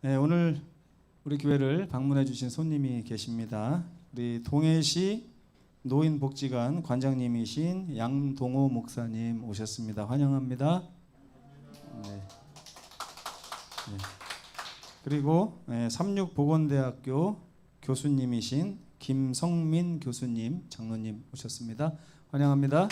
네, 오늘 우리 교회를 방문해 주신 손님이 계십니다. 우리 동해시 노인복지관 관장님이신 양동호 목사님 오셨습니다. 환영합니다. 네. 네. 그리고 삼육보건대학교 교수님이신 김성민 교수님, 장로님 오셨습니다. 환영합니다.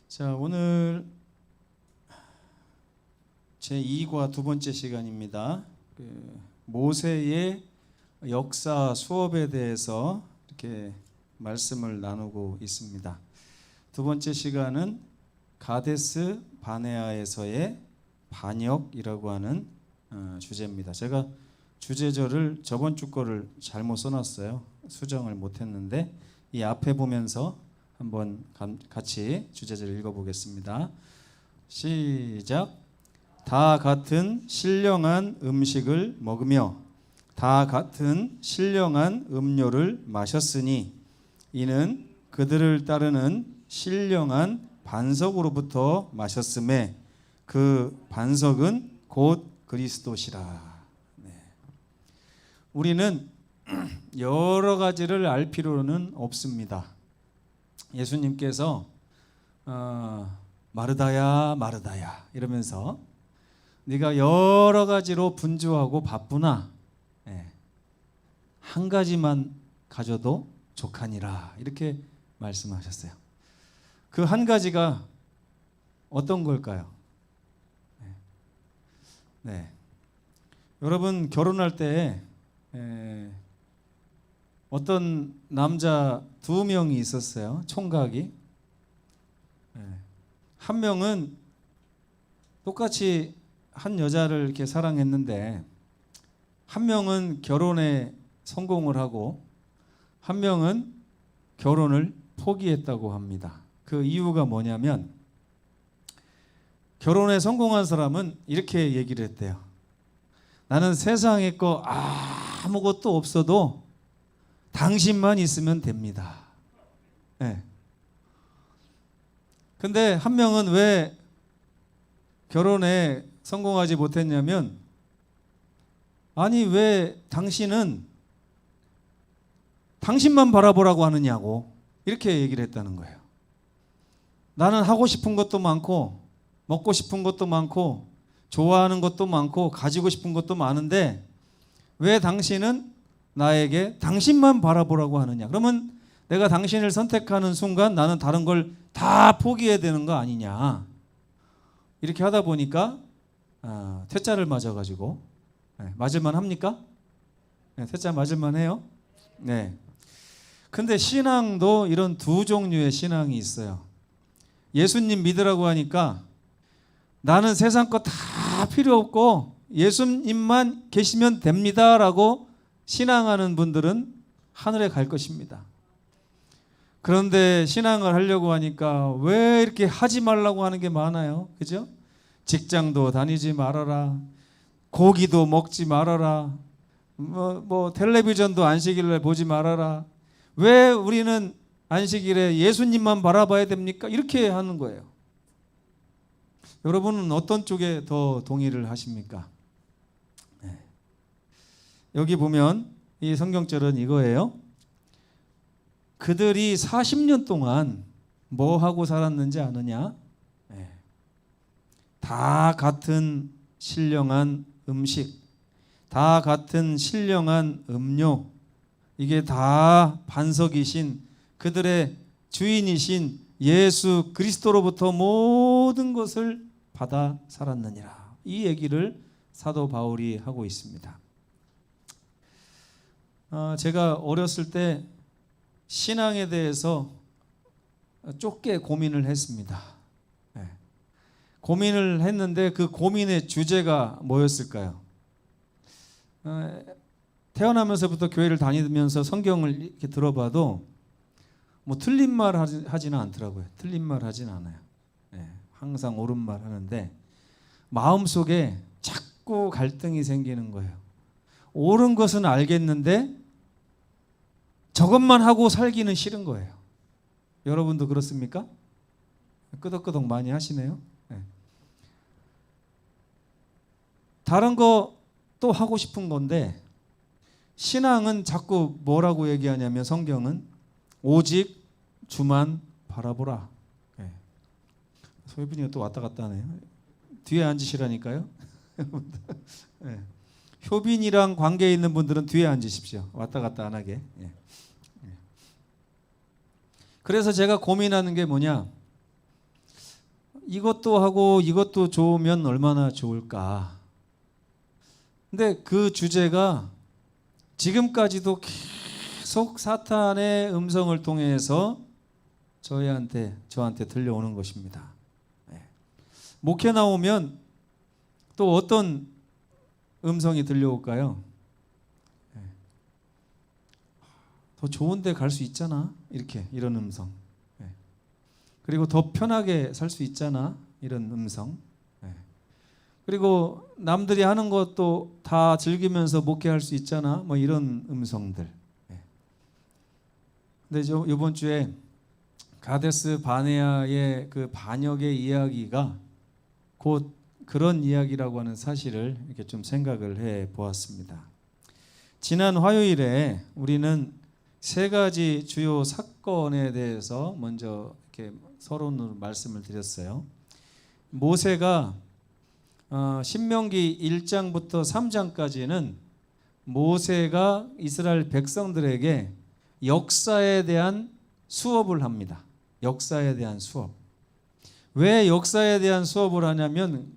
자, 오늘 제2과 두 번째 시간입니다. 모세의 역사 수업에 대해서 이렇게 말씀을 나누고 있습니다. 두 번째 시간은 가데스 바네아에서의 반역이라고 하는 주제입니다. 제가 주제절을 저번 주 거를 잘못 써놨어요. 수정을 못했는데 이 앞에 보면서 한번 같이 주제절 읽어보겠습니다. 시작. 다 같은 신령한 음식을 먹으며 다 같은 신령한 음료를 마셨으니 이는 그들을 따르는 신령한 반석으로부터 마셨음에 그 반석은 곧 그리스도시라. 네. 우리는 여러 가지를 알 필요는 없습니다. 예수님께서 마르다야 마르다야 이러면서 네가 여러 가지로 분주하고 바쁘나 한 가지만 가져도 족하니라 이렇게 말씀하셨어요. 그 한 가지가 어떤 걸까요? 네. 여러분 결혼할 때 어떤 남자 두 명이 있었어요. 총각이. 한 명은 똑같이 한 여자를 이렇게 사랑했는데 한 명은 결혼에 성공을 하고 한 명은 결혼을 포기했다고 합니다. 그 이유가 뭐냐면 결혼에 성공한 사람은 이렇게 얘기를 했대요. 나는 세상에 거 아무것도 없어도 당신만 있으면 됩니다. 네. 근데 한 명은 왜 결혼에 성공하지 못했냐면 아니 왜 당신은 당신만 바라보라고 하느냐고 이렇게 얘기를 했다는 거예요. 나는 하고 싶은 것도 많고 먹고 싶은 것도 많고 좋아하는 것도 많고 가지고 싶은 것도 많은데 왜 당신은 나에게 당신만 바라보라고 하느냐. 그러면 내가 당신을 선택하는 순간 나는 다른 걸 다 포기해야 되는 거 아니냐. 이렇게 하다 보니까 퇴짜를 맞아가지고 맞을만 합니까? 네, 퇴짜 맞을만 해요. 네. 근데 신앙도 이런 두 종류의 신앙이 있어요. 예수님 믿으라고 하니까 나는 세상 거 다 필요 없고 예수님만 계시면 됩니다라고 신앙하는 분들은 하늘에 갈 것입니다. 그런데 신앙을 하려고 하니까 왜 이렇게 하지 말라고 하는 게 많아요? 그죠? 직장도 다니지 말아라. 고기도 먹지 말아라. 뭐 텔레비전도 안식일에 보지 말아라. 왜 우리는 안식일에 예수님만 바라봐야 됩니까? 이렇게 하는 거예요. 여러분은 어떤 쪽에 더 동의를 하십니까? 네. 여기 보면 이 성경절은 이거예요. 그들이 40년 동안 뭐 하고 살았는지 아느냐? 네. 다 같은 신령한 음식, 다 같은 신령한 음료, 이게 다 반석이신 그들의 주인이신 예수 그리스도로부터 모든 것을 받아 살았느니라. 이 얘기를 사도 바울이 하고 있습니다. 제가 어렸을 때 신앙에 대해서 좁게 고민을 했습니다. 고민을 했는데 그 고민의 주제가 뭐였을까요? 태어나면서부터 교회를 다니면서 성경을 이렇게 들어봐도 뭐 틀린 말 하지는 않더라고요. 틀린 말 하진 않아요. 항상 옳은 말 하는데 마음속에 자꾸 갈등이 생기는 거예요. 옳은 것은 알겠는데 저것만 하고 살기는 싫은 거예요. 여러분도 그렇습니까? 끄덕끄덕 많이 하시네요. 네. 다른 거 또 하고 싶은 건데 신앙은 자꾸 뭐라고 얘기하냐면 성경은 오직 주만 바라보라. 네. 소유빈이가 또 왔다 갔다 하네요. 뒤에 앉으시라니까요. 네. 효빈이랑 관계 있는 분들은 뒤에 앉으십시오. 왔다 갔다 안 하게. 네. 그래서 제가 고민하는 게 뭐냐, 이것도 하고 이것도 좋으면 얼마나 좋을까. 근데 그 주제가 지금까지도 계속 사탄의 음성을 통해서 저한테 들려오는 것입니다. 네. 목회 나오면 또 어떤 음성이 들려올까요? 네. 더 좋은 데 갈 수 있잖아, 이런 음성. 네. 그리고 더 편하게 살 수 있잖아, 이런 음성. 네. 그리고 남들이 하는 것도 다 즐기면서 목회할 수 있잖아, 뭐 이런 음성들. 네. 근데 이번 주에 가데스 바네아의 그 반역의 이야기가 곧 그런 이야기라고 하는 사실을 이렇게 좀 생각을 해 보았습니다. 지난 화요일에 우리는 세 가지 주요 사건에 대해서 먼저 이렇게 서론으로 말씀을 드렸어요. 모세가 신명기 1장부터 3장까지는 모세가 이스라엘 백성들에게 역사에 대한 수업을 합니다. 역사에 대한 수업. 왜 역사에 대한 수업을 하냐면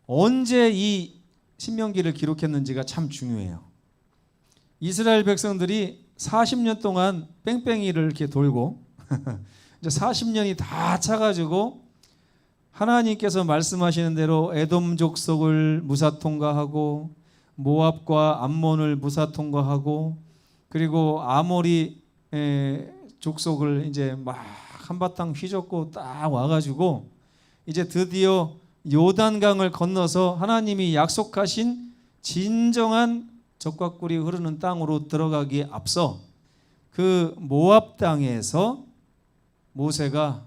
언제 이 신명기를 기록했는지가 참 중요해요. 이스라엘 백성들이 40년 동안 뺑뺑이를 이렇게 돌고 이제 40년이 다 차가지고 하나님께서 말씀하시는 대로 에돔 족속을 무사 통과하고 모압과 암몬을 무사 통과하고 그리고 아모리 족속을 이제 막 한바탕 휘젓고 딱 와가지고 이제 드디어 요단강을 건너서 하나님이 약속하신 진정한 젖과 꿀이 흐르는 땅으로 들어가기에 앞서 그 모압 땅에서 모세가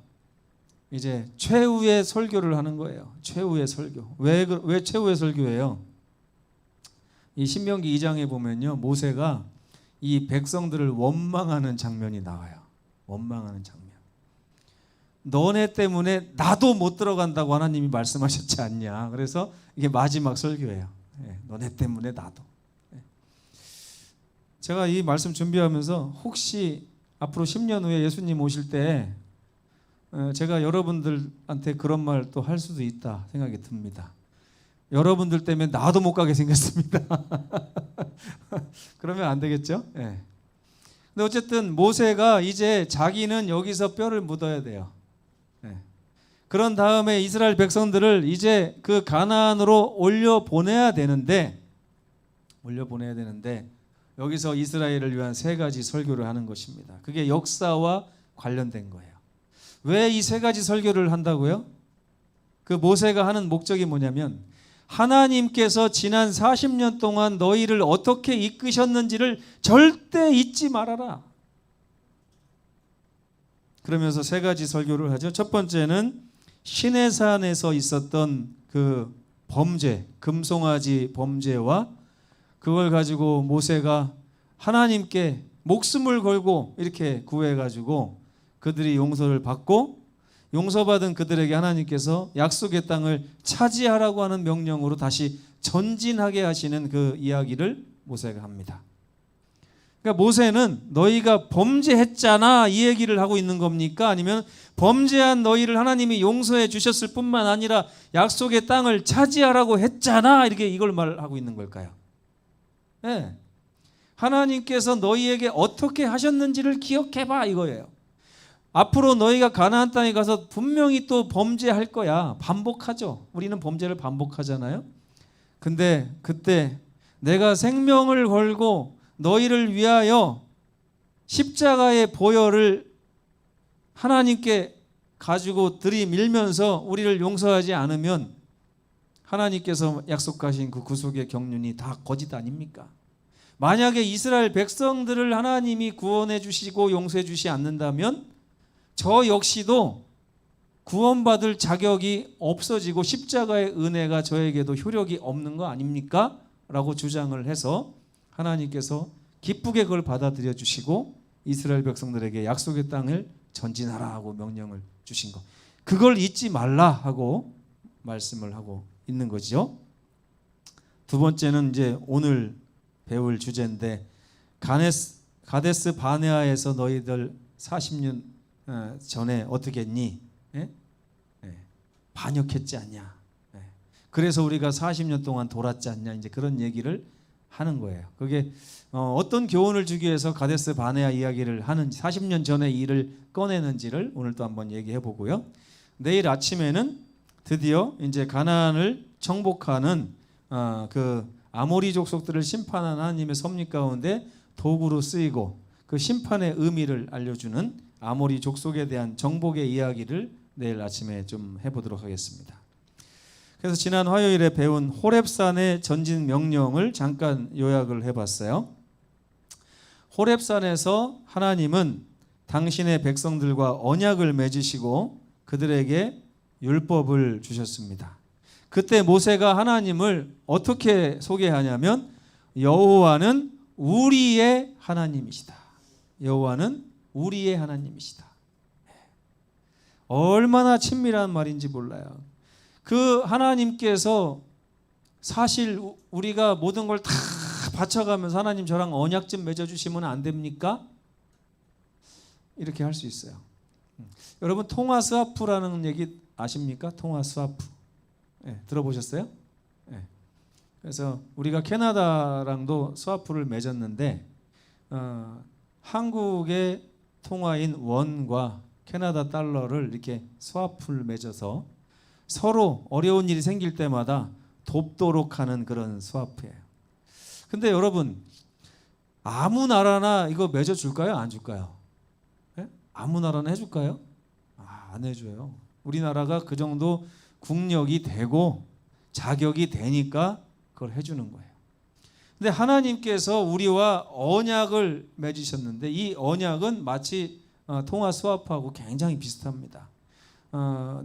이제 최후의 설교를 하는 거예요. 최후의 설교. 왜 최후의 설교예요? 이 신명기 2장에 보면요, 모세가 이 백성들을 원망하는 장면이 나와요. 원망하는 장면. 너네 때문에 나도 못 들어간다고 하나님이 말씀하셨지 않냐. 그래서 이게 마지막 설교예요. 너네 때문에 나도. 제가 이 말씀 준비하면서 혹시 앞으로 10년 후에 예수님 오실 때 제가 여러분들한테 그런 말 또 할 수도 있다 생각이 듭니다. 여러분들 때문에 나도 못 가게 생겼습니다. 그러면 안 되겠죠? 네. 근데 어쨌든 모세가 이제 자기는 여기서 뼈를 묻어야 돼요. 네. 그런 다음에 이스라엘 백성들을 이제 그 가나안으로 올려 보내야 되는데 여기서 이스라엘을 위한 세 가지 설교를 하는 것입니다. 그게 역사와 관련된 거예요. 왜 이 세 가지 설교를 한다고요? 그 모세가 하는 목적이 뭐냐면 하나님께서 지난 40년 동안 너희를 어떻게 이끄셨는지를 절대 잊지 말아라. 그러면서 세 가지 설교를 하죠. 첫 번째는 시내산에서 있었던 그 범죄, 금송아지 범죄와 그걸 가지고 모세가 하나님께 목숨을 걸고 이렇게 구해가지고 그들이 용서를 받고 용서받은 그들에게 하나님께서 약속의 땅을 차지하라고 하는 명령으로 다시 전진하게 하시는 그 이야기를 모세가 합니다. 그러니까 모세는 너희가 범죄했잖아 이 얘기를 하고 있는 겁니까? 아니면 범죄한 너희를 하나님이 용서해 주셨을 뿐만 아니라 약속의 땅을 차지하라고 했잖아 이렇게 이걸 말하고 있는 걸까요? 네. 하나님께서 너희에게 어떻게 하셨는지를 기억해봐 이거예요. 앞으로 너희가 가나안 땅에 가서 분명히 또 범죄할 거야. 반복하죠. 우리는 범죄를 반복하잖아요. 근데 그때 내가 생명을 걸고 너희를 위하여 십자가의 보혈을 하나님께 가지고 들이밀면서 우리를 용서하지 않으면 하나님께서 약속하신 그 구속의 경륜이 다 거짓 아닙니까? 만약에 이스라엘 백성들을 하나님이 구원해 주시고 용서해 주시지 않는다면 저 역시도 구원받을 자격이 없어지고 십자가의 은혜가 저에게도 효력이 없는 거 아닙니까? 라고 주장을 해서 하나님께서 기쁘게 그걸 받아들여 주시고 이스라엘 백성들에게 약속의 땅을 전진하라 하고 명령을 주신 것, 그걸 잊지 말라 하고 말씀을 하고 있는 거죠. 두 번째는 이제 오늘 배울 주제인데, 가데스 바네아에서 너희들 40년 전에 어떻게 했니? 반역했지 않냐? 그래서 우리가 40년 동안 돌았지 않냐? 이제 그런 얘기를 하는 거예요. 그게 어떤 교훈을 주기 위해서 가데스 바네아 이야기를 하는지, 40년 전의 일을 꺼내는지를 오늘 또 한번 얘기해 보고요. 내일 아침에는 드디어 이제 가나안을 정복하는 그 아모리 족속들을 심판하는 하나님의 섭리 가운데 도구로 쓰이고 그 심판의 의미를 알려주는 아모리 족속에 대한 정복의 이야기를 내일 아침에 좀 해보도록 하겠습니다. 그래서 지난 화요일에 배운 호렙산의 전진 명령을 잠깐 요약을 해봤어요. 호렙산에서 하나님은 당신의 백성들과 언약을 맺으시고 그들에게 율법을 주셨습니다. 그때 모세가 하나님을 어떻게 소개하냐면 여호와는 우리의 하나님이시다. 여호와는 우리의 하나님이시다. 얼마나 친밀한 말인지 몰라요. 그 하나님께서 사실 우리가 모든 걸 다 바쳐가면서 하나님 저랑 언약 좀 맺어주시면 안 됩니까? 이렇게 할 수 있어요. 여러분 통화스와프라는 얘기 아십니까? 통화스와프. 들어보셨어요? 그래서 우리가 캐나다랑도 스와프를 맺었는데 한국의 통화인 원과 캐나다 달러를 이렇게 스와프를 맺어서 서로 어려운 일이 생길 때마다 돕도록 하는 그런 스와프예요. 근데 여러분 아무 나라나 이거 맺어줄까요? 안 줄까요? 아무 나라나 해줄까요? 안 해줘요. 우리나라가 그 정도 국력이 되고 자격이 되니까 그걸 해주는 거예요. 근데 하나님께서 우리와 언약을 맺으셨는데 이 언약은 마치 통화 스와프하고 굉장히 비슷합니다.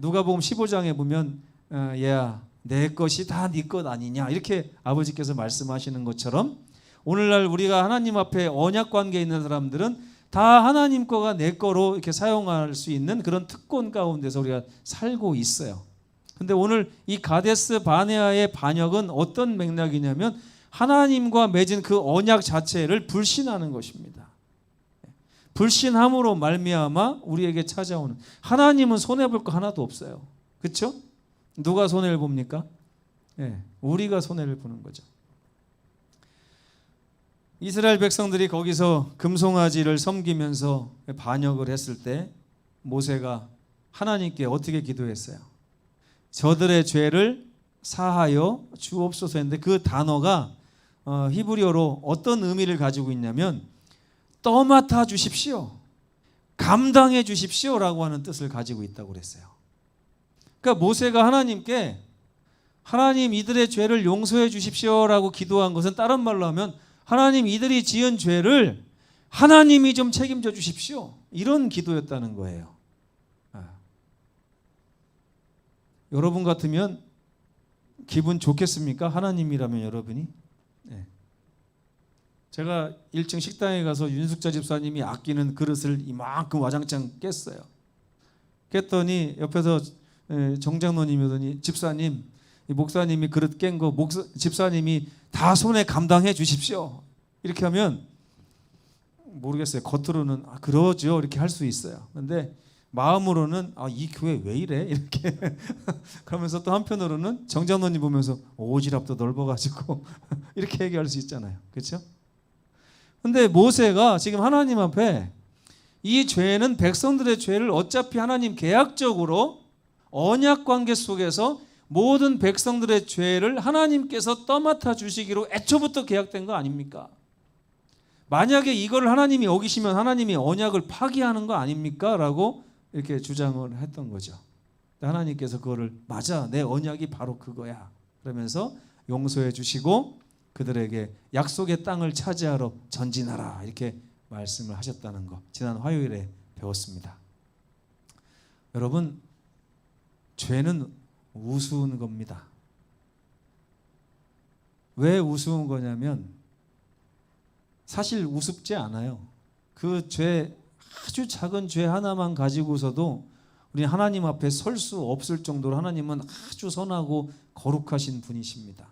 누가복음 15장에 보면 얘야 내 것이 다 네 것 아니냐 이렇게 아버지께서 말씀하시는 것처럼 오늘날 우리가 하나님 앞에 언약 관계에 있는 사람들은 다 하나님 거가 내 거로 이렇게 사용할 수 있는 그런 특권 가운데서 우리가 살고 있어요. 근데 오늘 이 가데스 바네아의 반역은 어떤 맥락이냐면 하나님과 맺은 그 언약 자체를 불신하는 것입니다. 불신함으로 말미암아 우리에게 찾아오는, 하나님은 손해볼 거 하나도 없어요. 그렇죠? 누가 손해를 봅니까? 우리가 손해를 보는 거죠. 이스라엘 백성들이 거기서 금송아지를 섬기면서 반역을 했을 때 모세가 하나님께 어떻게 기도했어요? 저들의 죄를 사하여 주옵소서 했는데 그 단어가 히브리어로 어떤 의미를 가지고 있냐면 떠맡아 주십시오, 감당해 주십시오라고 하는 뜻을 가지고 있다고 그랬어요. 그러니까 모세가 하나님께 하나님 이들의 죄를 용서해 주십시오라고 기도한 것은 다른 말로 하면 하나님 이들이 지은 죄를 하나님이 좀 책임져 주십시오, 이런 기도였다는 거예요. 여러분 같으면 기분 좋겠습니까? 하나님이라면 여러분이? 제가 1층 식당에 가서 윤숙자 집사님이 아끼는 그릇을 이만큼 와장창 깼어요. 깼더니 옆에서 정장로님이 오더니 집사님, 목사님이 그릇 깬 거 집사님이 다 손에 감당해 주십시오. 이렇게 하면 모르겠어요. 겉으로는 그러죠 이렇게 할 수 있어요. 근데 마음으로는 이 교회 왜 이래 이렇게 그러면서 또 한편으로는 정장로님 보면서 오지랖도 넓어가지고 이렇게 얘기할 수 있잖아요. 그렇죠? 근데 모세가 지금 하나님 앞에 이 죄는 백성들의 죄를 어차피 하나님 계약적으로 언약 관계 속에서 모든 백성들의 죄를 하나님께서 떠맡아 주시기로 애초부터 계약된 거 아닙니까? 만약에 이걸 하나님이 어기시면 하나님이 언약을 파기하는 거 아닙니까? 라고 이렇게 주장을 했던 거죠. 하나님께서 그거를 맞아, 내 언약이 바로 그거야 그러면서 용서해 주시고 그들에게 약속의 땅을 차지하러 전진하라 이렇게 말씀을 하셨다는 거 지난 화요일에 배웠습니다. 여러분 죄는 우스운 겁니다. 왜 우스운 거냐면 사실 우습지 않아요. 그 죄, 아주 작은 죄 하나만 가지고서도 우리 하나님 앞에 설 수 없을 정도로 하나님은 아주 선하고 거룩하신 분이십니다.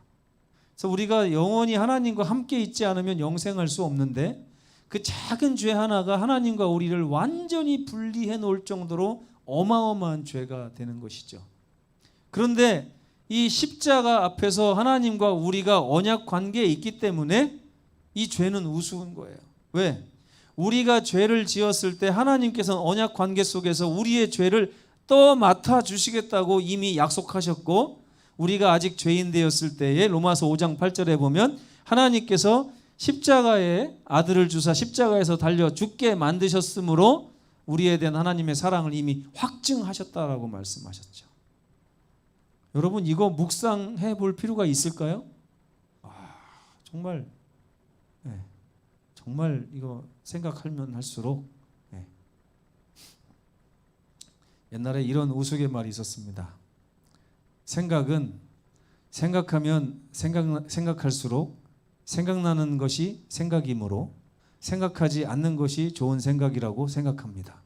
그래서 우리가 영원히 하나님과 함께 있지 않으면 영생할 수 없는데 그 작은 죄 하나가 하나님과 우리를 완전히 분리해 놓을 정도로 어마어마한 죄가 되는 것이죠. 그런데 이 십자가 앞에서 하나님과 우리가 언약 관계에 있기 때문에 이 죄는 우스운 거예요. 왜? 우리가 죄를 지었을 때 하나님께서는 언약 관계 속에서 우리의 죄를 떠맡아 주시겠다고 이미 약속하셨고, 우리가 아직 죄인 되었을 때에 로마서 5장 8절에 보면 하나님께서 십자가에 아들을 주사 십자가에서 달려 죽게 만드셨으므로 우리에 대한 하나님의 사랑을 이미 확증하셨다라고 말씀하셨죠. 여러분, 이거 묵상해 볼 필요가 있을까요? 정말 정말 이거 생각하면 할수록 옛날에 이런 우스갯말이 있었습니다. 생각은 생각하면 생각할수록 생각나는 것이 생각이므로 생각하지 않는 것이 좋은 생각이라고 생각합니다.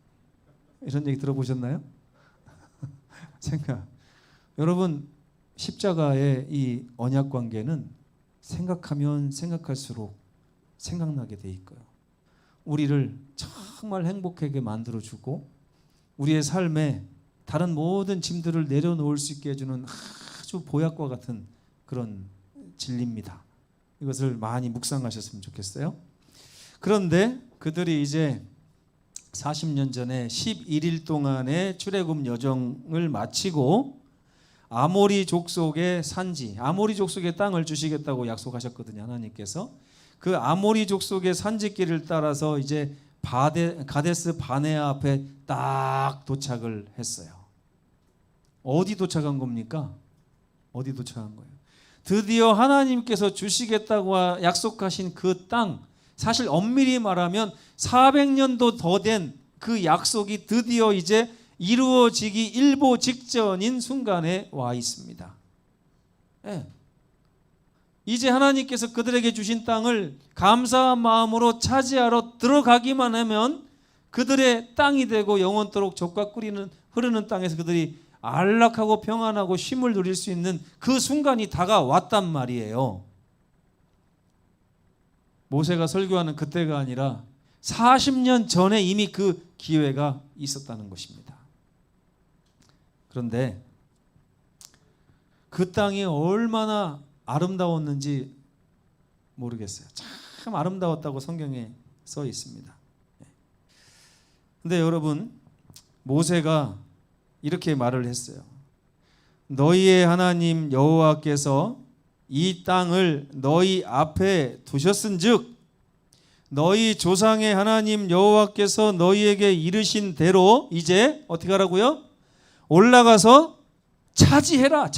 이런 얘기 들어보셨나요? 생각. 여러분, 십자가의 이 언약 관계는 생각하면 생각할수록 생각나게 돼 있고요. 우리를 정말 행복하게 만들어주고 우리의 삶에 다른 모든 짐들을 내려놓을 수 있게 해주는 아주 보약과 같은 그런 진리입니다. 이것을 많이 묵상하셨으면 좋겠어요. 그런데 그들이 이제 40년 전에 11일 동안의 출애굽 여정을 마치고 아모리 족속의 산지, 아모리 족속의 땅을 주시겠다고 약속하셨거든요. 하나님께서. 그 아모리 족속의 산지길을 따라서 이제 가데스 바네아 앞에 딱 도착을 했어요. 어디 도착한 겁니까? 어디 도착한 거예요? 드디어 하나님께서 주시겠다고 약속하신 그 땅, 사실 엄밀히 말하면 400년도 더 된 그 약속이 드디어 이제 이루어지기 일보 직전인 순간에 와 있습니다. 네. 이제 하나님께서 그들에게 주신 땅을 감사한 마음으로 차지하러 들어가기만 하면 그들의 땅이 되고 영원토록 젖과 꿀이 흐르는 땅에서 그들이 안락하고 평안하고 쉼을 누릴 수 있는 그 순간이 다가왔단 말이에요. 모세가 설교하는 그때가 아니라 40년 전에 이미 그 기회가 있었다는 것입니다. 그런데 그 땅이 얼마나 아름다웠는지 모르겠어요. 참 아름다웠다고 성경에 써 있습니다. 근데 여러분, 모세가 이렇게 말을 했어요. 너희의 하나님 여호와께서 이 땅을 너희 앞에 두셨은즉 너희 조상의 하나님 여호와께서 너희에게 이르신 대로 이제 어떻게 하라고요? 올라가서 차지해라.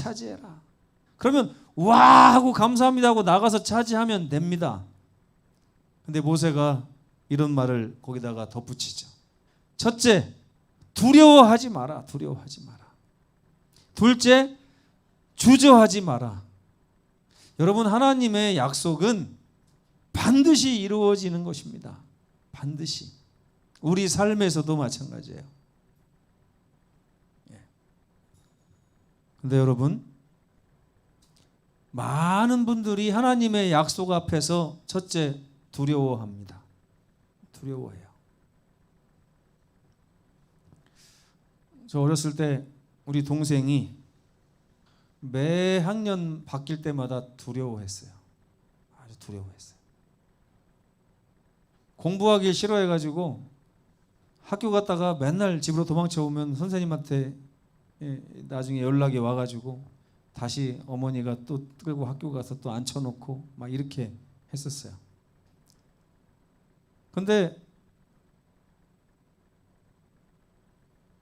그러면 와 하고 감사합니다 하고 나가서 차지하면 됩니다. 근데 모세가 이런 말을 거기다가 덧붙이죠. 첫째, 두려워하지 마라. 둘째, 주저하지 마라. 여러분, 하나님의 약속은 반드시 이루어지는 것입니다. 반드시. 우리 삶에서도 마찬가지예요. 근데 여러분, 많은 분들이 하나님의 약속 앞에서 첫째, 두려워합니다. 두려워해요. 저 어렸을 때 우리 동생이 매 학년 바뀔 때마다 두려워했어요. 아주 두려워했어요. 공부하기 싫어해가지고 학교 갔다가 맨날 집으로 도망쳐 오면 선생님한테 나중에 연락이 와가지고 다시 어머니가 또 끌고 학교 가서 또 앉혀놓고 막 이렇게 했었어요. 근데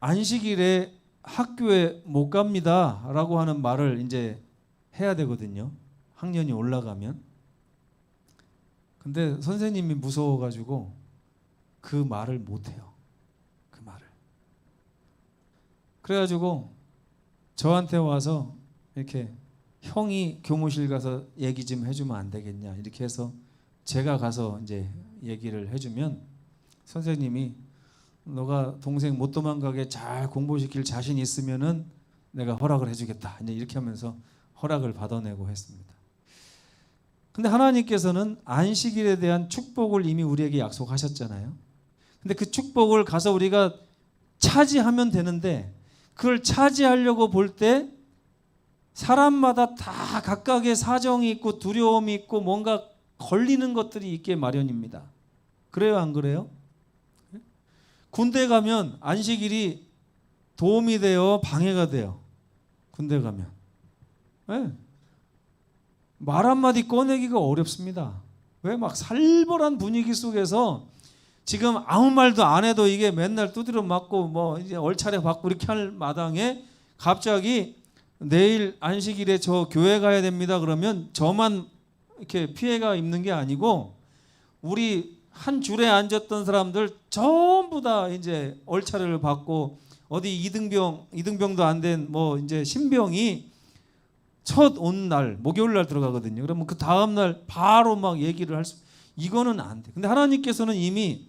안식일에 학교에 못 갑니다 라고 하는 말을 이제 해야 되거든요. 학년이 올라가면. 근데 선생님이 무서워가지고 그 말을 못해요. 그 말을. 그래가지고 저한테 와서 이렇게 형이 교무실 가서 얘기 좀 해주면 안 되겠냐 이렇게 해서 제가 가서 이제 얘기를 해주면 선생님이 너가 동생 못 도망가게 잘 공부시킬 자신 있으면은 내가 허락을 해주겠다 이제 이렇게 하면서 허락을 받아내고 했습니다. 근데 하나님께서는 안식일에 대한 축복을 이미 우리에게 약속하셨잖아요. 근데 그 축복을 가서 우리가 차지하면 되는데 그걸 차지하려고 볼 때 사람마다 다 각각의 사정이 있고 두려움이 있고 뭔가 걸리는 것들이 있게 마련입니다. 그래요, 안 그래요? 군대 가면 안식일이 도움이 돼요, 방해가 돼요? 군대 가면 네. 말 한마디 꺼내기가 어렵습니다. 왜? 막 살벌한 분위기 속에서 지금 아무 말도 안 해도 이게 맨날 두드려 맞고 뭐 이제 얼차례 받고 이렇게 할 마당에 갑자기 내일 안식일에 저 교회 가야 됩니다 그러면 저만 이렇게 피해가 입는 게 아니고 우리 한 줄에 앉았던 사람들 전부 다 이제 얼차례를 받고 어디 이등병도 안 된 뭐 이제 신병이 첫 온 날 목요일 날 들어가거든요. 그러면 그 다음 날 바로 막 얘기를 할 수 이거는 안 돼. 근데 하나님께서는 이미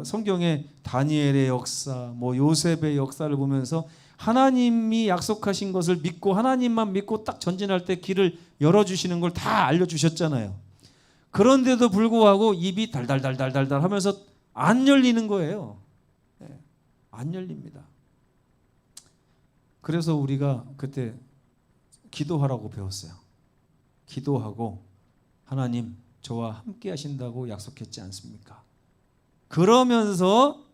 성경에 다니엘의 역사, 뭐 요셉의 역사를 보면서 하나님이 약속하신 것을 믿고 하나님만 믿고 딱 전진할 때 길을 열어주시는 걸 다 알려주셨잖아요. 그런데도 불구하고 입이 달달달달달달 하면서 안 열리는 거예요. 네, 안 열립니다. 그래서 우리가 그때 기도하라고 배웠어요. 기도하고 하나님 저와 함께 하신다고 약속했지 않습니까? 그러면서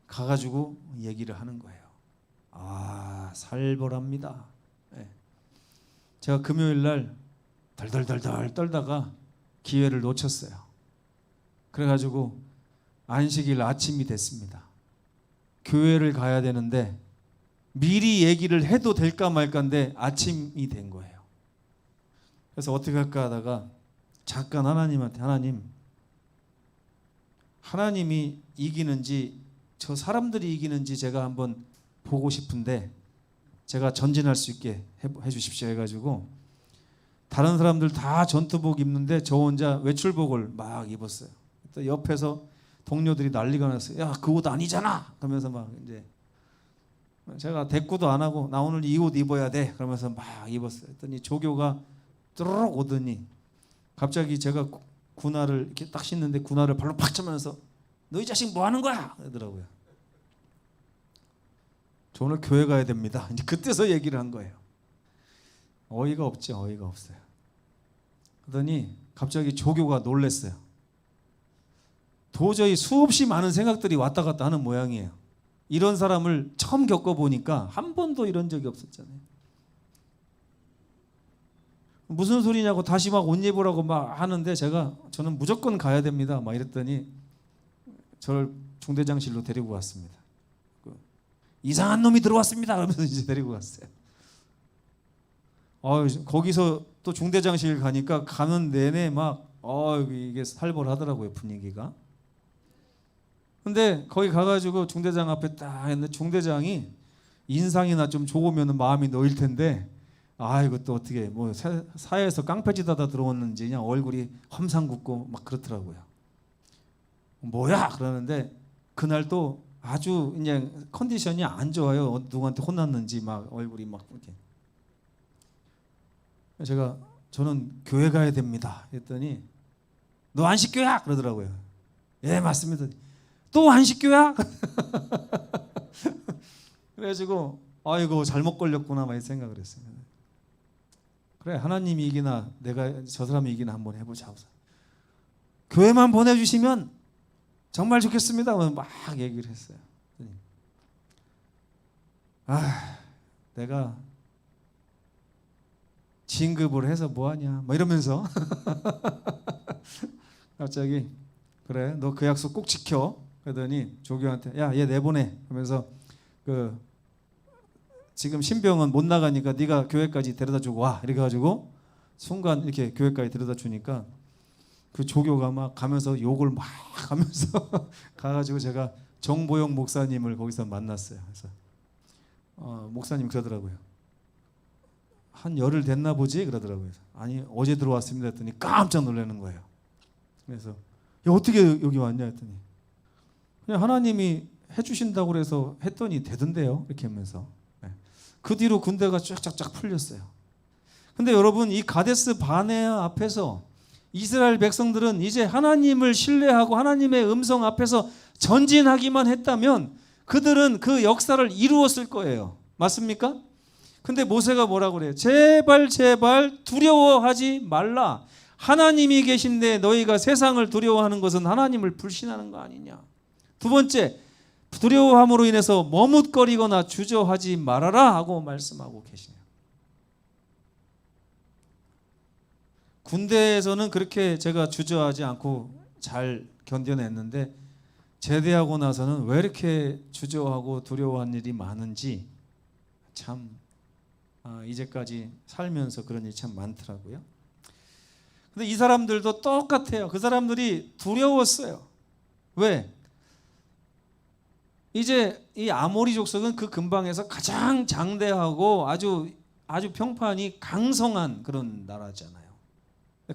가가지고 얘기를 하는 거예요. 아, 살벌합니다. 네. 제가 금요일 날 덜덜덜덜 떨다가 기회를 놓쳤어요. 그래가지고 안식일 아침이 됐습니다. 교회를 가야 되는데 미리 얘기를 해도 될까 말까인데 아침이 된 거예요. 그래서 어떻게 할까 하다가 잠깐 하나님한테 하나님이 이기는지 저 사람들이 이기는지 제가 한번 보고 싶은데 제가 전진할 수 있게 해주십시오 해가지고 다른 사람들 다 전투복 입는데 저 혼자 외출복을 막 입었어요. 또 옆에서 동료들이 난리가 났어요. 야, 그 옷 아니잖아. 그러면서 막 이제 제가 대꾸도 안 하고 나 오늘 이 옷 입어야 돼. 그러면서 막 입었어요. 했더니 조교가 뚜루룩 오더니 갑자기 제가 군화를 이렇게 딱 신는데 군화를 발로 팍 차면서 너 이 자식 뭐 하는 거야? 그러더라고요. 저 오늘 교회 가야 됩니다. 이제 그때서 얘기를 한 거예요. 어이가 없죠. 어이가 없어요. 그러더니 갑자기 조교가 놀랬어요. 도저히 수없이 많은 생각들이 왔다 갔다 하는 모양이에요. 이런 사람을 처음 겪어보니까 한 번도 이런 적이 없었잖아요. 무슨 소리냐고 다시 막 옷 입으라고 막 하는데 저는 무조건 가야 됩니다. 막 이랬더니 저를 중대장실로 데리고 왔습니다. 이상한 놈이 들어왔습니다. 그러면서 이제 데리고 갔어요. 거기서 또 중대장실 가니까 가는 내내 막 이게 살벌하더라고요 분위기가. 근데 거기 가가지고 중대장 앞에 딱 했는데 중대장이 인상이나 좀 좋으면 마음이 놓일 텐데 이것도 어떻게 뭐 사회에서 깡패짓하다 들어왔는지 그냥 얼굴이 험상궂고 막 그렇더라고요. 뭐야 그러는데 그날 또 아주 그냥 컨디션이 안 좋아요. 누구한테 혼났는지 막 얼굴이 막 이렇게. 저는 교회 가야 됩니다. 했더니 너 안식교야? 그러더라고요. 예 맞습니다. 또 안식교야? 그래가지고 아이고 잘못 걸렸구나 막 생각을 했어요. 그래 하나님이 이기나 내가 저 사람이 이기나 한번 해보자. 교회만 보내주시면 정말 좋겠습니다. 막 얘기를 했어요. 내가 진급을 해서 뭐하냐 뭐 이러면서 갑자기 그래 너 그 약속 꼭 지켜. 그러더니 조교한테 야 얘 내보내 하면서 지금 신병은 못 나가니까 네가 교회까지 데려다 주고 와 이렇게 가지고 순간 이렇게 교회까지 데려다 주니까 그 조교가 막 가면서 욕을 막 하면서 가가지고 제가 정보영 목사님을 거기서 만났어요. 그래서 목사님 그러더라고요. 한 열흘 됐나 보지 그러더라고요. 아니 어제 들어왔습니다 했더니 깜짝 놀라는 거예요. 그래서 야, 어떻게 여기 왔냐 했더니 그냥 하나님이 해주신다고 그래서 했더니 되던데요 이렇게 하면서 그 뒤로 군대가 쫙쫙쫙 풀렸어요. 근데 여러분 이 가데스 바네아 앞에서 이스라엘 백성들은 이제 하나님을 신뢰하고 하나님의 음성 앞에서 전진하기만 했다면 그들은 그 역사를 이루었을 거예요. 맞습니까? 근데 모세가 뭐라고 그래요? 제발 제발 두려워하지 말라. 하나님이 계신데 너희가 세상을 두려워하는 것은 하나님을 불신하는 거 아니냐. 두 번째, 두려워함으로 인해서 머뭇거리거나 주저하지 말아라 하고 말씀하고 계시네요. 군대에서는 그렇게 제가 주저하지 않고 잘 견뎌냈는데 제대하고 나서는 왜 이렇게 주저하고 두려워한 일이 많은지 참 이제까지 살면서 그런 일이 참 많더라고요. 근데 이 사람들도 똑같아요. 그 사람들이 두려웠어요. 왜? 이제 이 아모리 족속은 그 근방에서 가장 장대하고 아주 평판이 강성한 그런 나라잖아요.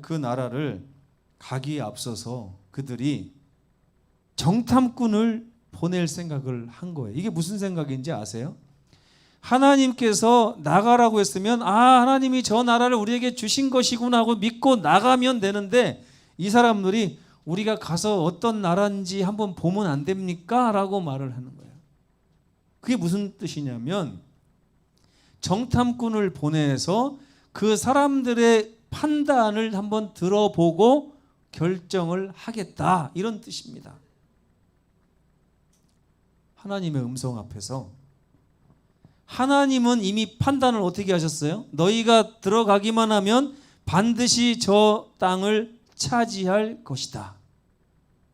그 나라를 가기에 앞서서 그들이 정탐꾼을 보낼 생각을 한 거예요. 이게 무슨 생각인지 아세요? 하나님께서 나가라고 했으면 하나님이 저 나라를 우리에게 주신 것이구나 하고 믿고 나가면 되는데 이 사람들이 우리가 가서 어떤 나라인지 한번 보면 안 됩니까? 라고 말을 하는 거예요. 그게 무슨 뜻이냐면 정탐꾼을 보내서 그 사람들의 판단을 한번 들어보고 결정을 하겠다 이런 뜻입니다. 하나님의 음성 앞에서 하나님은 이미 판단을 어떻게 하셨어요? 너희가 들어가기만 하면 반드시 저 땅을 차지할 것이다.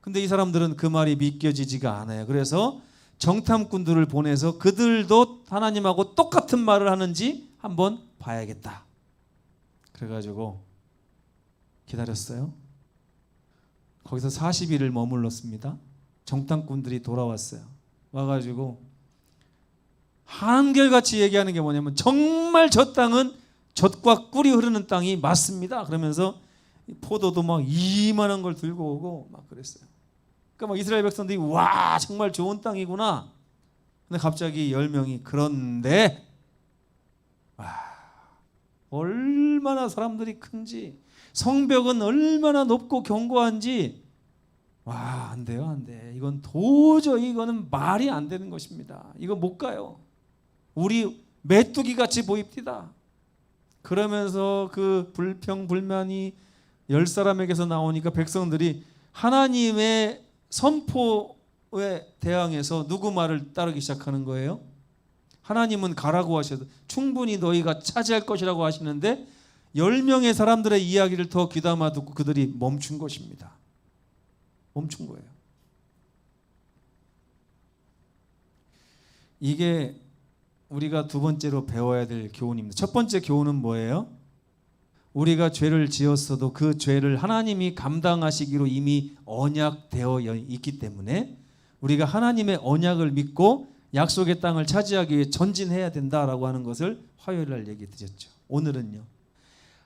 근데 이 사람들은 그 말이 믿겨지지가 않아요. 그래서 정탐꾼들을 보내서 그들도 하나님하고 똑같은 말을 하는지 한번 봐야겠다. 그래가지고 기다렸어요. 거기서 40일을 머물렀습니다. 정탐꾼들이 돌아왔어요. 와가지고 한결같이 얘기하는 게 뭐냐면 정말 저 땅은 젖과 꿀이 흐르는 땅이 맞습니다. 그러면서 포도도 막 이만한 걸 들고 오고 막 그랬어요. 그러니까 막 이스라엘 백성들이 와 정말 좋은 땅이구나. 근데 갑자기 10명이 그런데 얼마나 사람들이 큰지 성벽은 얼마나 높고 견고한지 안 돼요, 안 돼. 이건 도저히 이거는 말이 안 되는 것입니다. 이거 못 가요. 우리 메뚜기 같이 보입니다. 그러면서 그 불평불만이 10사람에게서 나오니까 백성들이 하나님의 선포에 대항해서 누구 말을 따르기 시작하는 거예요? 하나님은 가라고 하셔도 충분히 너희가 차지할 것이라고 하시는데 10명의 사람들의 이야기를 더 귀담아 듣고 그들이 멈춘 것입니다. 멈춘 거예요. 이게 우리가 두 번째로 배워야 될 교훈입니다. 첫 번째 교훈은 뭐예요? 우리가 죄를 지었어도 그 죄를 하나님이 감당하시기로 이미 언약되어 있기 때문에 우리가 하나님의 언약을 믿고 약속의 땅을 차지하기 위해 전진해야 된다라고 하는 것을 화요일 날 얘기 드렸죠. 오늘은요.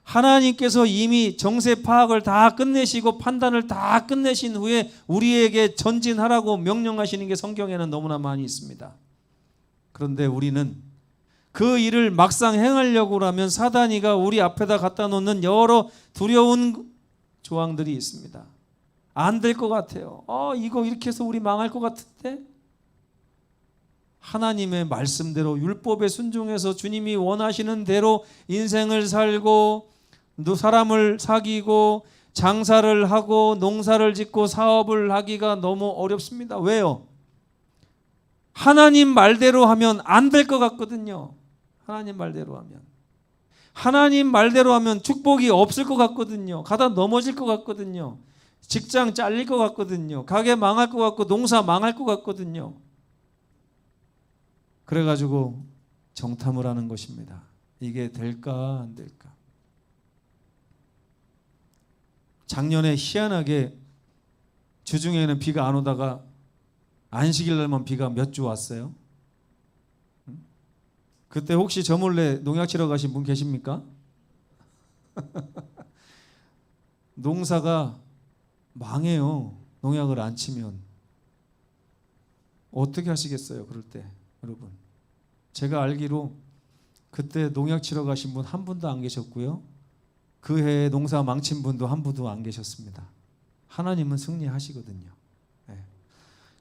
하나님께서 이미 정세 파악을 다 끝내시고 판단을 다 끝내신 후에 우리에게 전진하라고 명령하시는 게 성경에는 너무나 많이 있습니다. 그런데 우리는 그 일을 막상 행하려고 하면 사단이가 우리 앞에다 갖다 놓는 여러 두려운 조항들이 있습니다. 안 될 것 같아요. 이거 이렇게 해서 우리 망할 것 같은데? 하나님의 말씀대로 율법에 순종해서 주님이 원하시는 대로 인생을 살고 사람을 사귀고 장사를 하고 농사를 짓고 사업을 하기가 너무 어렵습니다. 왜요? 하나님 말대로 하면 안 될 것 같거든요. 하나님 말대로 하면 축복이 없을 것 같거든요. 가다 넘어질 것 같거든요. 직장 잘릴 것 같거든요. 가게 망할 것 같고 농사 망할 것 같거든요. 그래가지고 정탐을 하는 것입니다. 이게 될까 안 될까? 작년에 희한하게 주중에는 비가 안 오다가 안식일 날만 비가 몇 주 왔어요. 그때 혹시 저 몰래 농약 치러 가신 분 계십니까? 농사가 망해요. 농약을 안 치면. 어떻게 하시겠어요? 그럴 때 여러분. 제가 알기로 그때 농약 치러 가신 분 한 분도 안 계셨고요. 그 해에 농사 망친 분도 한 분도 안 계셨습니다. 하나님은 승리하시거든요.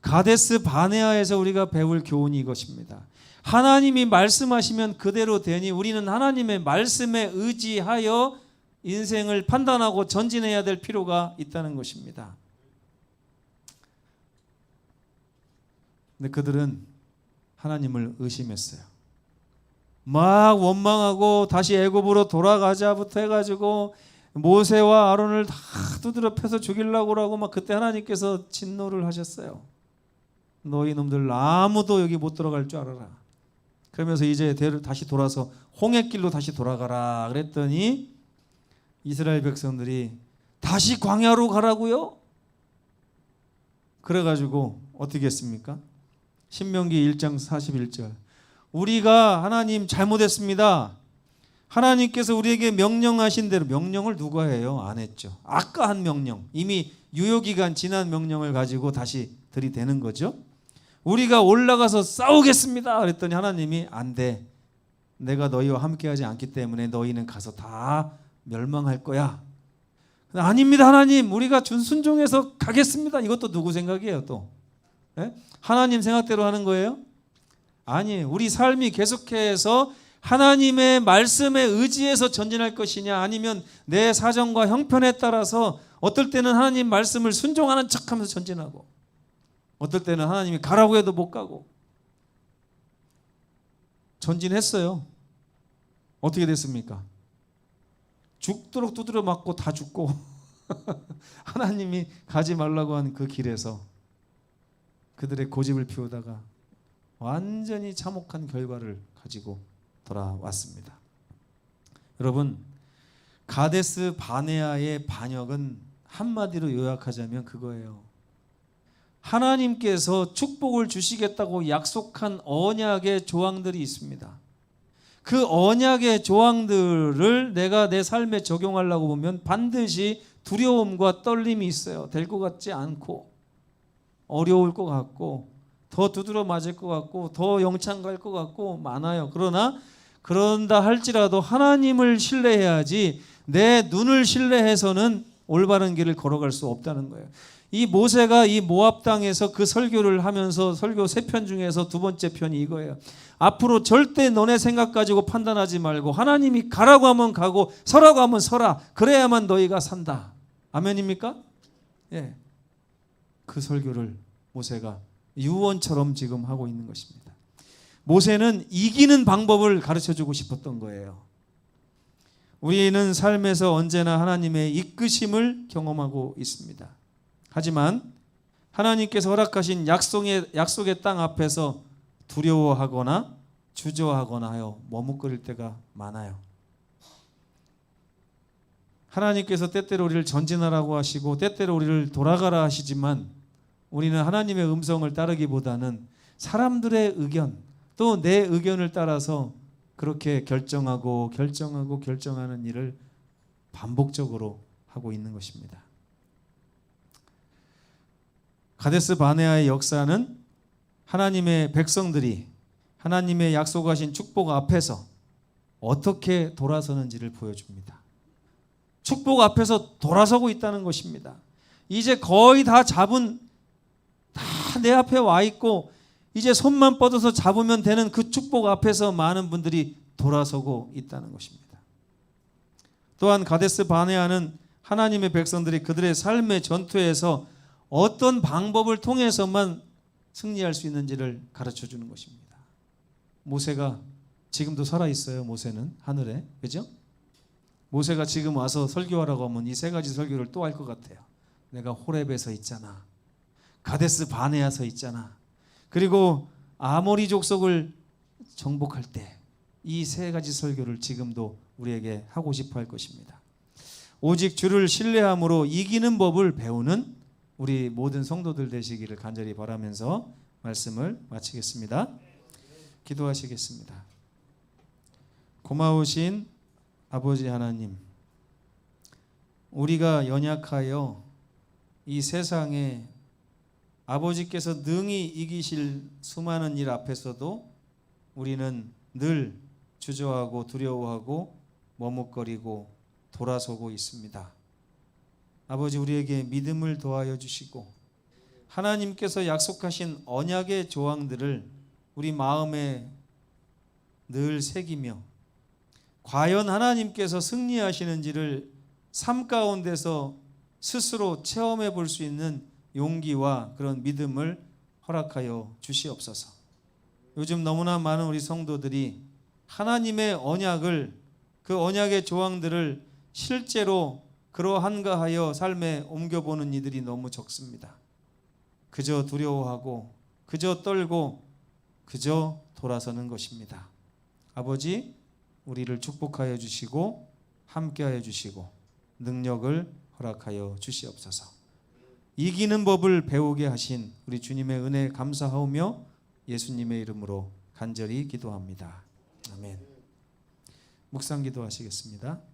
가데스 바네아에서 우리가 배울 교훈이 이것입니다. 하나님이 말씀하시면 그대로 되니 우리는 하나님의 말씀에 의지하여 인생을 판단하고 전진해야 될 필요가 있다는 것입니다. 근데 그들은 하나님을 의심했어요. 막 원망하고 다시 애굽으로 돌아가자부터 해가지고 모세와 아론을 다 두드려 패서 죽이려고 하고 막 그때 하나님께서 진노를 하셨어요. 너희 놈들 아무도 여기 못 들어갈 줄 알아라. 그러면서 이제 다시 돌아서 홍해길로 다시 돌아가라 그랬더니 이스라엘 백성들이 다시 광야로 가라고요? 그래가지고 어떻게 했습니까? 신명기 1장 41절 우리가 하나님 잘못했습니다. 하나님께서 우리에게 명령하신 대로 명령을 누가 해요? 안 했죠. 아까 한 명령 이미 유효기간 지난 명령을 가지고 다시 들이대는 거죠. 우리가 올라가서 싸우겠습니다 그랬더니 하나님이 안 돼. 내가 너희와 함께하지 않기 때문에 너희는 가서 다 멸망할 거야. 아닙니다 하나님 우리가 순종해서 가겠습니다. 이것도 누구 생각이에요 또? 네? 하나님 생각대로 하는 거예요? 아니에요. 우리 삶이 계속해서 하나님의 말씀에 의지해서 전진할 것이냐 아니면 내 사정과 형편에 따라서 어떨 때는 하나님 말씀을 순종하는 척하면서 전진하고 어떨 때는 하나님이 가라고 해도 못 가고 전진했어요. 어떻게 됐습니까? 죽도록 두드려 맞고 다 죽고 하나님이 가지 말라고 한 그 길에서 그들의 고집을 피우다가 완전히 참혹한 결과를 가지고 돌아왔습니다. 여러분 가데스 바네아의 반역은 한마디로 요약하자면 그거예요. 하나님께서 축복을 주시겠다고 약속한 언약의 조항들이 있습니다. 그 언약의 조항들을 내가 내 삶에 적용하려고 보면 반드시 두려움과 떨림이 있어요. 될 것 같지 않고 어려울 것 같고 더 두드려 맞을 것 같고 더 영창 갈 것 같고 많아요. 그런다 할지라도 하나님을 신뢰해야지 내 눈을 신뢰해서는 올바른 길을 걸어갈 수 없다는 거예요. 이 모세가 이 모압 땅에서 그 설교를 하면서 설교 3편 중에서 2번째 편이 이거예요. 앞으로 절대 너네 생각 가지고 판단하지 말고 하나님이 가라고 하면 가고 서라고 하면 서라. 그래야만 너희가 산다. 아멘입니까? 예. 그 설교를 모세가 유언처럼 지금 하고 있는 것입니다. 모세는 이기는 방법을 가르쳐주고 싶었던 거예요. 우리는 삶에서 언제나 하나님의 이끄심을 경험하고 있습니다. 하지만 하나님께서 허락하신 약속의 땅 앞에서 두려워하거나 주저하거나 하여 머뭇거릴 때가 많아요. 하나님께서 때때로 우리를 전진하라고 하시고 때때로 우리를 돌아가라 하시지만 우리는 하나님의 음성을 따르기보다는 사람들의 의견 또 내 의견을 따라서 그렇게 결정하는 일을 반복적으로 하고 있는 것입니다. 가데스 바네아의 역사는 하나님의 백성들이 하나님의 약속하신 축복 앞에서 어떻게 돌아서는지를 보여줍니다. 축복 앞에서 돌아서고 있다는 것입니다. 이제 거의 다 잡은 다 내 앞에 와 있고 이제 손만 뻗어서 잡으면 되는 그 축복 앞에서 많은 분들이 돌아서고 있다는 것입니다. 또한 가데스 바네아는 하나님의 백성들이 그들의 삶의 전투에서 어떤 방법을 통해서만 승리할 수 있는지를 가르쳐 주는 것입니다. 모세가 지금도 살아 있어요. 모세는 하늘에. 그죠? 모세가 지금 와서 설교하라고 하면 이 3가지 설교를 또 할 것 같아요. 내가 호렙에서 있잖아. 가데스 바네아서 있잖아. 그리고 아모리 족속을 정복할 때 이 3가지 설교를 지금도 우리에게 하고 싶어 할 것입니다. 오직 주를 신뢰함으로 이기는 법을 배우는 우리 모든 성도들 되시기를 간절히 바라면서 말씀을 마치겠습니다. 기도하시겠습니다. 고마우신 아버지 하나님, 우리가 연약하여 이 세상에 아버지께서 능히 이기실 수많은 일 앞에서도 우리는 늘 주저하고 두려워하고 머뭇거리고 돌아서고 있습니다. 아버지, 우리에게 믿음을 더하여 주시고 하나님께서 약속하신 언약의 조항들을 우리 마음에 늘 새기며 과연 하나님께서 승리하시는지를 삶 가운데서 스스로 체험해 볼 수 있는 용기와 그런 믿음을 허락하여 주시옵소서. 요즘 너무나 많은 우리 성도들이 하나님의 언약을, 그 언약의 조항들을 실제로 그러한가 하여 삶에 옮겨보는 이들이 너무 적습니다. 그저 두려워하고 그저 떨고 그저 돌아서는 것입니다. 아버지, 우리를 축복하여 주시고 함께하여 주시고 능력을 허락하여 주시옵소서. 이기는 법을 배우게 하신 우리 주님의 은혜에 감사하오며 예수님의 이름으로 간절히 기도합니다. 아멘. 묵상 기도하시겠습니다.